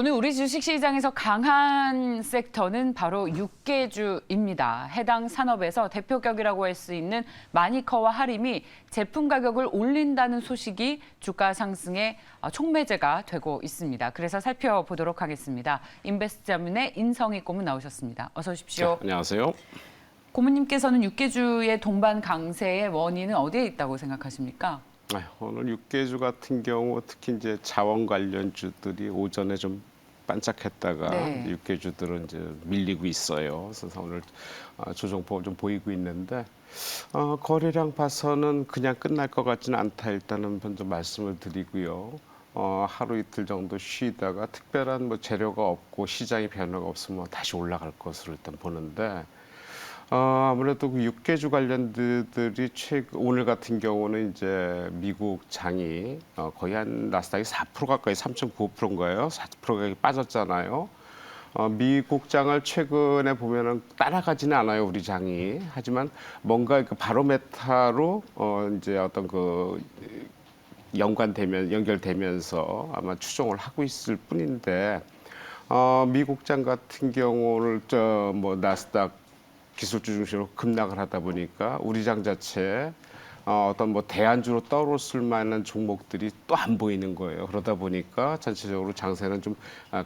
오늘 우리 주식시장에서 강한 섹터는 바로 육개주입니다. 해당 산업에서 대표격이라고 할 수 있는 마니커와 하림이 제품 가격을 올린다는 소식이 주가 상승의 촉매제가 되고 있습니다. 그래서 살펴보도록 하겠습니다. 인베스트자문의 인성희 고문 나오셨습니다. 어서 오십시오. 네, 안녕하세요. 고문님께서는 육개주의 동반 강세의 원인은 어디에 있다고 생각하십니까? 오늘 육개주 같은 경우 특히 이제 자원 관련주들이 오전에 좀 반짝했다가 네. 육개주들은 이제 밀리고 있어요. 그래서 오늘 조정폭을 좀 보이고 있는데 거래량 봐서는 그냥 끝날 것 같지는 않다. 일단은 먼저 말씀을 드리고요. 하루 이틀 정도 쉬다가 특별한 뭐 재료가 없고 시장의 변화가 없으면 다시 올라갈 것으로 일단 보는데. 아무래도 그 육개주 관련들이 오늘 같은 경우는 이제 미국 장이 거의 한 나스닥이 4% 가까이 3.95%인가요? 4%가 빠졌잖아요. 미국 장을 최근에 보면은 따라가지는 않아요, 우리 장이. 하지만 뭔가 그 바로메타로 이제 어떤 그 연결되면서 아마 추종을 하고 있을 뿐인데 미국 장 같은 경우를 뭐 나스닥 기술주 중심으로 급락을 하다 보니까 우리 장 자체 어떤 뭐 대안주로 떠오를 만한 종목들이 또 안 보이는 거예요. 그러다 보니까 전체적으로 장세는 좀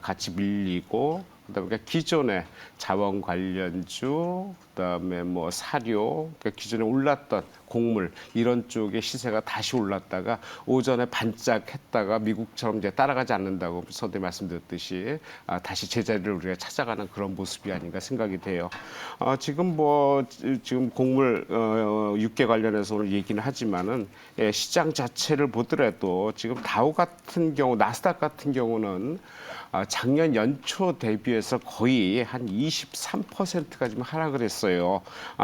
같이 밀리고 그다음에 기존의 자원 관련주, 그다음에 뭐 사료, 그러니까 기존에 올랐던 곡물 이런 쪽의 시세가 다시 올랐다가 오전에 반짝했다가 미국처럼 이제 따라가지 않는다고 선대 말씀드렸듯이 다시 제자리를 우리가 찾아가는 그런 모습이 아닌가 생각이 돼요. 지금 곡물 육계 관련해서 오늘 얘기는 하지만은 시장 자체를 보더라도 지금 다우 같은 경우, 나스닥 같은 경우는 작년 연초 대비해서 거의 한 23%가 지금 하락을 했어요.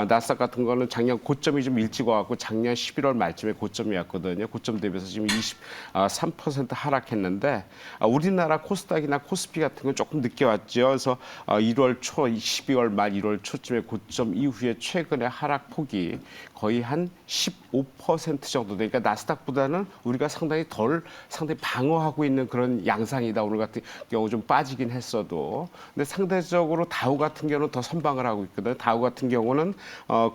나스닥 같은 거는 작년 고점이 좀 일찍 와갖고 작년 11월 말쯤에 고점이었거든요. 고점 대비해서 지금 23% 하락했는데 우리나라 코스닥이나 코스피 같은 건 조금 늦게 왔죠. 그래서 1월 초, 12월 말 1월 초쯤에 고점 이후에 최근에 하락폭이 거의 한 15% 정도 되니까 나스닥보다는 우리가 상당히 방어하고 있는 그런 양상이다. 오늘 같은 경우 좀 빠지긴 했어도. 근데 상대적으로 다우 같은 경우는 더 선방을 하고 있거든요. 다우 같은 경우는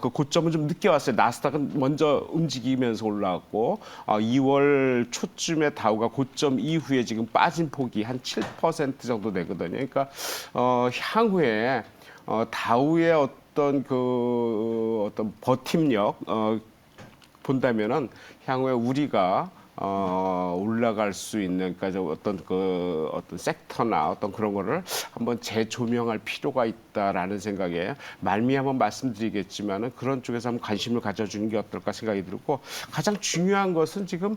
그 고점은 좀 늦게 왔어요. 나스닥은 먼저 움직이면서 올라왔고 2월 초쯤에 다우가 고점 이후에 지금 빠진 폭이 한 7% 정도 되거든요. 그러니까 향후에 다우의 어떤 버팀력 본다면은 향후에 우리가 올라갈 수 있는 그러니까 어떤 섹터나 어떤 그런 거를 한번 재조명할 필요가 있다라는 생각에 말미 한번 말씀드리겠지만은 그런 쪽에서 한번 관심을 가져주는 게 어떨까 생각이 들고 가장 중요한 것은 지금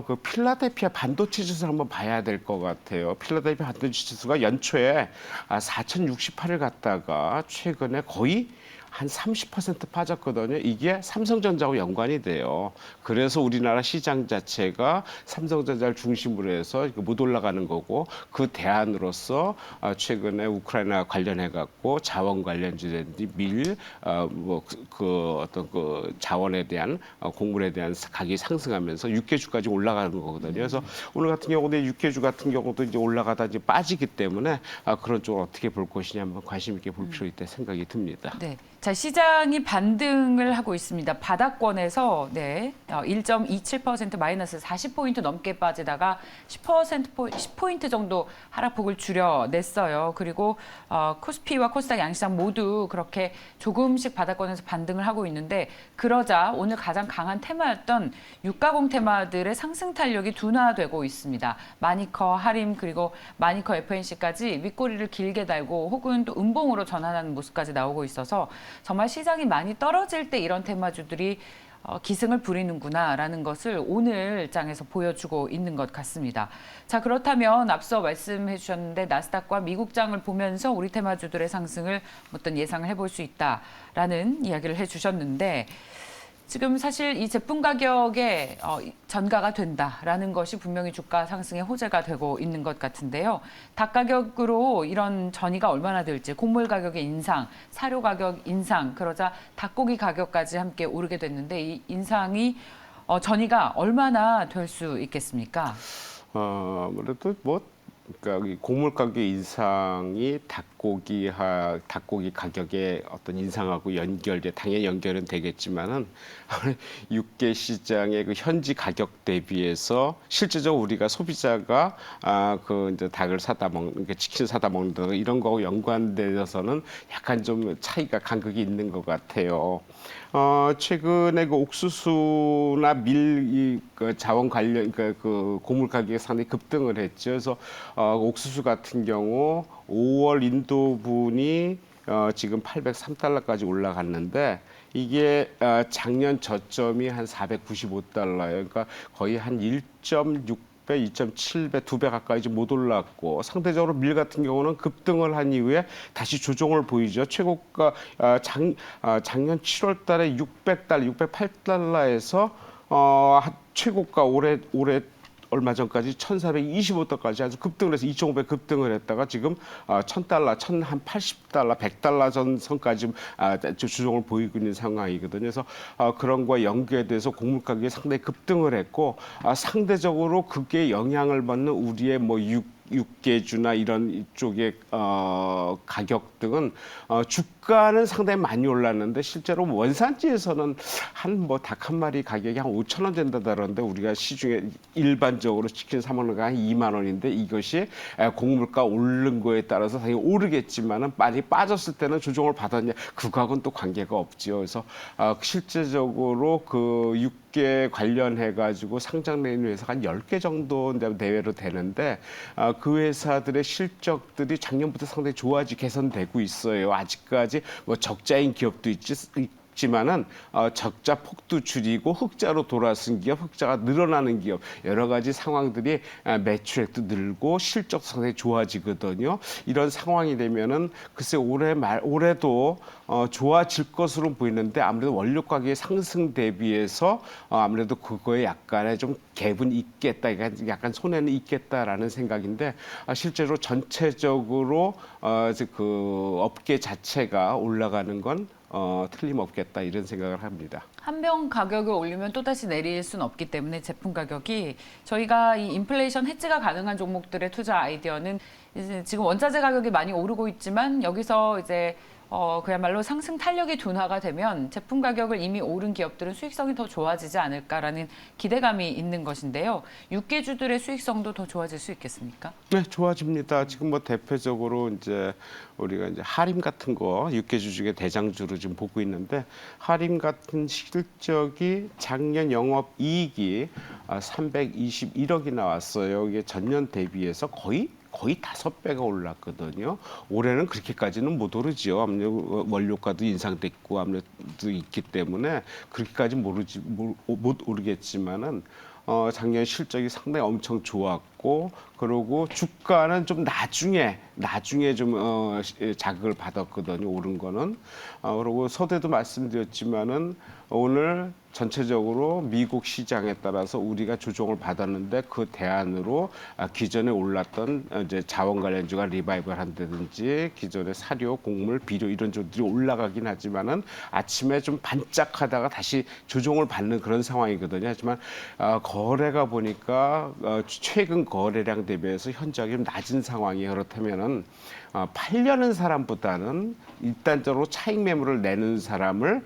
그 필라델피아 반도체 지수를 한번 봐야 될 것 같아요. 필라델피아 반도체 지수가 연초에 4,068을 갔다가 최근에 거의 한 30% 빠졌거든요. 이게 삼성전자하고 연관이 돼요. 그래서 우리나라 시장 자체가 삼성전자를 중심으로 해서 못 올라가는 거고 그 대안으로서 최근에 우크라이나 관련해 갖고 자원 관련주든지 어떤 그 자원에 대한 곡물에 대한 가격이 상승하면서 육개주까지 올라가는 거거든요. 그래서 오늘 같은 경우는 육개주 같은 경우도 이제 올라가다 이제 빠지기 때문에 그런 쪽을 어떻게 볼 것이냐 한번 관심 있게 볼 필요 있다 생각이 듭니다. 네. 자, 시장이 반등을 하고 있습니다. 바닥권에서 1.27% 마이너스 40포인트 넘게 빠지다가 10포인트 정도 하락폭을 줄여냈어요. 그리고 코스피와 코스닥 양시장 모두 그렇게 조금씩 바닥권에서 반등을 하고 있는데 그러자 오늘 가장 강한 테마였던 유가공 테마들의 상승 탄력이 둔화되고 있습니다. 마니커, 하림 그리고 마니커 FNC까지 윗꼬리를 길게 달고 혹은 또 음봉으로 전환하는 모습까지 나오고 있어서 정말 시장이 많이 떨어질 때 이런 테마주들이 기승을 부리는구나라는 것을 오늘 장에서 보여주고 있는 것 같습니다. 자, 그렇다면 앞서 말씀해 주셨는데 나스닥과 미국장을 보면서 우리 테마주들의 상승을 어떤 예상을 해볼 수 있다라는 이야기를 해주셨는데 지금 사실 이 제품 가격에 전가가 된다라는 것이 분명히 주가 상승의 호재가 되고 있는 것 같은데요. 닭 가격으로 이런 전이가 얼마나 될지, 곡물 가격의 인상, 사료 가격 인상, 그러자 닭고기 가격까지 함께 오르게 됐는데 이 인상이 전이가 얼마나 될 수 있겠습니까? 아무래도 뭐 그러니까 이 곡물 가격 인상이 닭고기 가격의 어떤 인상하고 당연히 연결은 되겠지만은 육개 시장의 그 현지 가격 대비해서 실제적으로 우리가 소비자가 그 이제 닭을 사다 먹는, 그러니까 치킨 사다 먹는 이런 거하고 연관되어서는 약간 좀 차이가 간극이 있는 것 같아요. 최근에 그 옥수수나 그 자원 관련, 그러니까 그 곡물 가격이 상당히 급등을 했죠. 그래서 옥수수 같은 경우 5월 인도분이 지금 803달러까지 올라갔는데 이게 작년 저점이 한 495달러예요. 그러니까 거의 한 1.6배, 2.7배, 2배 가까이 좀 못 올랐고 상대적으로 밀 같은 경우는 급등을 한 이후에 다시 조정을 보이죠. 최고가 작년 7월 달에 600달러, 608달러에서 최고가 올해 얼마 전까지 1,425달러까지 아주 급등을 해서 2.5배 급등을 했다가 지금 1,000달러, 1,080달러, 100달러 전 선까지 조정을 보이고 있는 상황이거든요. 그래서 그런 거와 연계돼서 곡물 가격이 상당히 급등을 했고 상대적으로 그게 영향을 받는 우리의 뭐 육개주나 이런 이쪽의 가격 등은 주가는 상당히 많이 올랐는데 실제로 원산지에서는 한 뭐 닭 한 마리 가격이 한 5,000원 된다던데 우리가 시중에 일반적으로 치킨 사 먹는 거 한 2만 원인데 이것이 곡물가 오른 거에 따라서 당연히 오르겠지만은 많이 빠졌을 때는 조정을 받았냐 그거하고는 또 관계가 없죠. 그래서 실제적으로 그 육개 관련해 가지고 상장돼 있는 회사가 한 10개 정도 내외로 되는데 그 회사들의 실적들이 작년부터 상당히 개선되고 있어요. 아직까지 뭐 적자인 기업도 있지만은 적자 폭도 줄이고 흑자로 돌아선 기업, 흑자가 늘어나는 기업 여러 가지 상황들이 매출액도 늘고 실적도 상당히 좋아지거든요. 이런 상황이 되면은 글쎄 올해도 좋아질 것으로 보이는데 아무래도 원료 가격의 상승 대비해서 아무래도 그거에 약간의 좀 갭은 있겠다, 약간 손해는 있겠다라는 생각인데 실제로 전체적으로 그 업계 자체가 올라가는 건 틀림없겠다 이런 생각을 합니다. 한 병 가격을 올리면 또다시 내릴 수는 없기 때문에 제품 가격이 저희가 이 인플레이션 해지가 가능한 종목들의 투자 아이디어는 이제 지금 원자재 가격이 많이 오르고 있지만 여기서 이제 그야말로 상승 탄력이 둔화가 되면 제품 가격을 이미 오른 기업들은 수익성이 더 좋아지지 않을까라는 기대감이 있는 것인데요. 육개주들의 수익성도 더 좋아질 수 있겠습니까? 네, 좋아집니다. 지금 뭐 대표적으로 이제 우리가 이제 하림 같은 거 육개주 중에 대장주로 지금 보고 있는데 하림 같은 실적이 작년 영업 이익이 321억이 나왔어요. 이게 전년 대비해서 거의 5배가 올랐거든요. 올해는 그렇게까지는 못 오르죠. 아무래도 원료가도 인상됐고 아무래도 있기 때문에 그렇게까지 못 오르겠지만은 작년 실적이 상당히 엄청 좋았고 그리고 주가는 좀 나중에 좀 자극을 받았거든요. 오른 거는. 그리고 서두에도 말씀드렸지만은 오늘 전체적으로 미국 시장에 따라서 우리가 조정을 받았는데 그 대안으로 기존에 올랐던 이제 자원 관련주가 리바이벌 한다든지 기존의 사료, 곡물, 비료 이런 쪽들이 올라가긴 하지만은 아침에 좀 반짝하다가 다시 조정을 받는 그런 상황이거든요. 하지만 거래가 보니까 최근 거래량 대비해서 현저하게 좀 낮은 상황이에요. 그렇다면은 팔려는 사람보다는 일단적으로 차익 매물을 내는 사람을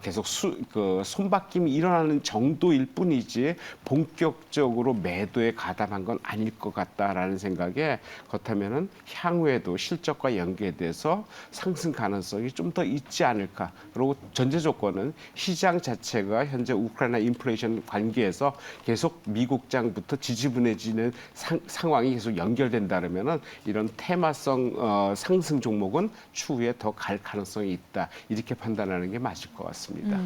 계속 손바뀜이 일어나는 정도일 뿐이지 본격적으로 매도에 가담한 건 아닐 것 같다라는 생각에 그렇다면은 향후에도 실적과 연계돼서 상승 가능성이 좀 더 있지 않을까. 그리고 전제 조건은 시장 자체가 현재 우크라이나 인플레이션 관계에서 계속 미국장부터 지지분해지는 상황이 계속 연결된다면은 이런 테마성 상승 종목은 추후에 더 갈 가능성이 있다. 이렇게 판단하는 게 맞을 것 같습니다.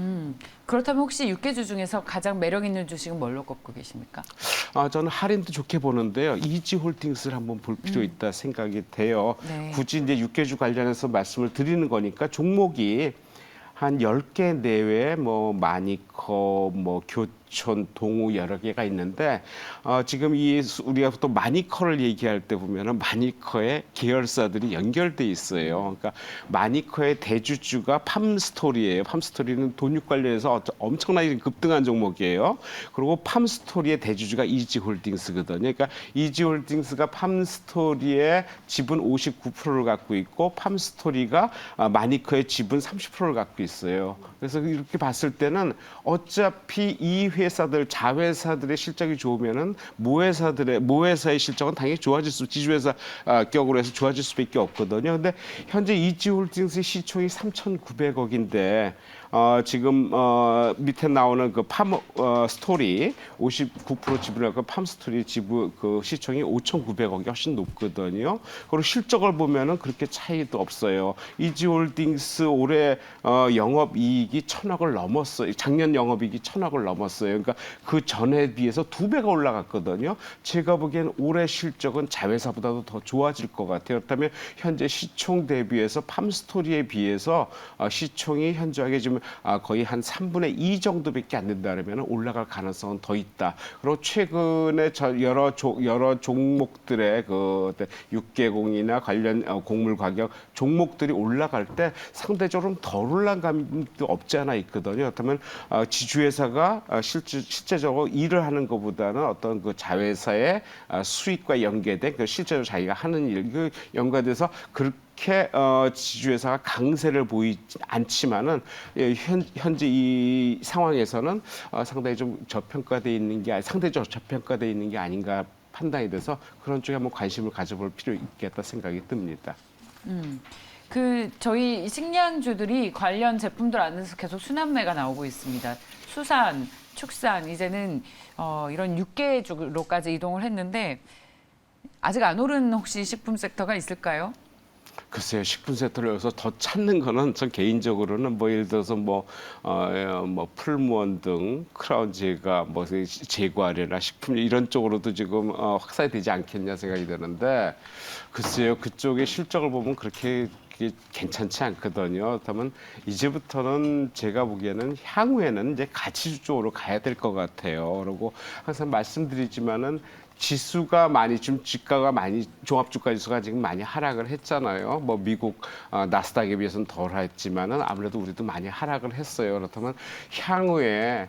그렇다면 혹시 육개주 중에서 가장 매력 있는 주식은 뭘로 꼽고 계십니까? 저는 할인도 좋게 보는데요. 이지홀딩스를 한번 볼 필요 있다 생각이 돼요. 네. 굳이 이제 육개주 관련해서 말씀을 드리는 거니까 종목이 한 10개 내외 뭐 마니커, 뭐 이촌, 동우 여러 개가 있는데 지금 우리가 또 마니커를 얘기할 때 보면은 마니커의 계열사들이 연결돼 있어요. 그러니까 마니커의 대주주가 팜스토리예요. 팜스토리는 돈육 관련해서 엄청나게 급등한 종목이에요. 그리고 팜스토리의 대주주가 이지홀딩스거든요. 그러니까 이지홀딩스가 팜스토리의 지분 59%를 갖고 있고 팜스토리가 마니커의 지분 30%를 갖고 있어요. 그래서 이렇게 봤을 때는 어차피 이 회사들 자회사들의 실적이 좋으면은 모회사의 실적은 당연히 좋아질 지주회사 격으로 해서 좋아질 수밖에 없거든요. 근데 현재 이지홀딩스의 시총이 3,900억인데 지금 밑에 나오는 그 스토리 59% 지분을 팜스토리 지분 그 시총이 5,900억이 훨씬 높거든요. 그리고 실적을 보면은 그렇게 차이도 없어요. 이지홀딩스 올해 영업이익이 1,000억을 넘었어요. 작년 영업이익이 1,000억을 넘었어요. 그러니까 그 전에 비해서 2배가 올라갔거든요. 제가 보기엔 올해 실적은 자회사보다도 더 좋아질 것 같아요. 그렇다면 현재 시총 대비해서 팜스토리에 비해서 시총이 현저하게 지금 거의 한 3분의 2 정도밖에 안 된다면 올라갈 가능성은 더 있다. 그리고 최근에 여러 종목들의 그 육개공이나 관련 곡물 가격 종목들이 올라갈 때 상대적으로 덜 올라간 감도 없지 않아 있거든요. 그렇다면 지주회사가 실제적으로 일을 하는 것보다는 어떤 그 자회사의 수익과 연계된 그 실제로 자기가 하는 일 그 연관돼서 그렇게 지주회사가 강세를 보이지 않지만은 현재 이 상황에서는 상당히 좀 상대적으로 저평가돼 있는 게 아닌가 판단이 돼서 그런 쪽에 한번 관심을 가져볼 필요 있겠다 생각이 듭니다. 저희 식량주들이 관련 제품들 안에서 계속 순환매가 나오고 있습니다. 수산, 축산 이제는 이런 육개주로까지 이동을 했는데 아직 안 오른 혹시 식품 섹터가 있을까요? 글쎄요, 식품 섹터를 여기서 더 찾는 거는 전 개인적으로는 예를 들어서 풀무원 등 크라운제가 제과류나 식품 이런 쪽으로도 지금 확산이 되지 않겠냐 생각이 드는데 글쎄요, 그쪽의 실적을 보면 그렇게 괜찮지 않거든요. 그렇다면 이제부터는 제가 보기에는 향후에는 이제 가치주 쪽으로 가야 될 것 같아요. 그리고 항상 말씀드리지만은 지수가 주가가 종합주가 지수가 지금 많이 하락을 했잖아요. 미국 나스닥에 비해서는 덜 했지만은 아무래도 우리도 많이 하락을 했어요. 그렇다면 향후에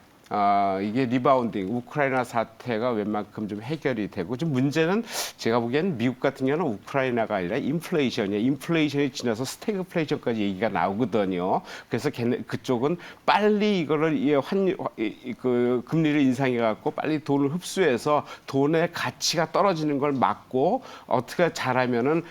이게 리바운딩, 우크라이나 사태가 웬만큼 좀 해결이 되고, 좀 문제는 제가 보기에는 미국 같은 경우는 우크라이나가 아니라 인플레이션이에요. 인플레이션이 지나서 스태그플레이션까지 얘기가 나오거든요. 그래서 그쪽은 빨리 이거를 금리를 인상해갖고 빨리 돈을 흡수해서 돈의 가치가 떨어지는 걸 막고 어떻게 잘하면은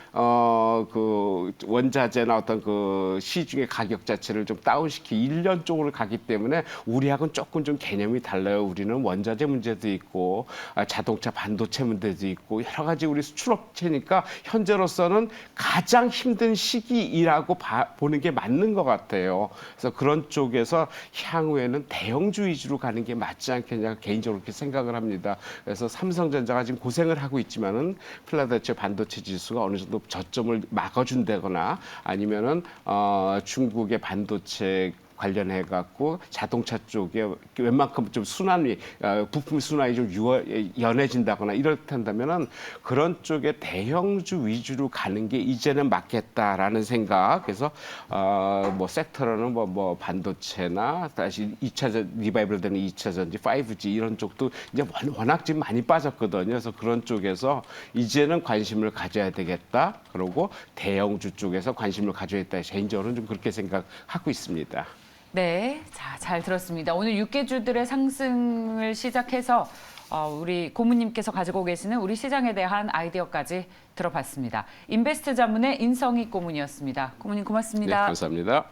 그 원자재나 어떤 그 시중의 가격 자체를 좀 다운시키 1년 쪽으로 가기 때문에 우리하고는 조금 좀 개념이 달라요. 우리는 원자재 문제도 있고 자동차 반도체 문제도 있고 여러 가지 우리 수출업체니까 현재로서는 가장 힘든 시기이라고 보는 게 맞는 것 같아요. 그래서 그런 쪽에서 향후에는 대형주 위주로 가는 게 맞지 않겠냐 개인적으로 그렇게 생각을 합니다. 그래서 삼성전자가 지금 고생을 하고 있지만은 필라델피아 반도체 지수가 어느 정도 저점을 막아준다거나 아니면은 중국의 반도체 관련해 갖고 자동차 쪽에 웬만큼 좀 부품 순환이 좀 연해진다거나 이렇단다면은 그런 쪽에 대형주 위주로 가는 게 이제는 맞겠다라는 생각. 그래서 섹터로는 반도체나 다시 2차 리바이벌 되는 2차 전지, 5G 이런 쪽도 이제 워낙 지금 많이 빠졌거든요. 그래서 그런 쪽에서 이제는 관심을 가져야 되겠다. 그리고 대형주 쪽에서 관심을 가져야 겠다. 개인적으로는 좀 그렇게 생각하고 있습니다. 네, 잘 들었습니다. 오늘 육개주들의 상승을 시작해서 우리 고문님께서 가지고 계시는 우리 시장에 대한 아이디어까지 들어봤습니다. 인베스트 자문의 인성희 고문이었습니다. 고문님 고맙습니다. 네, 감사합니다.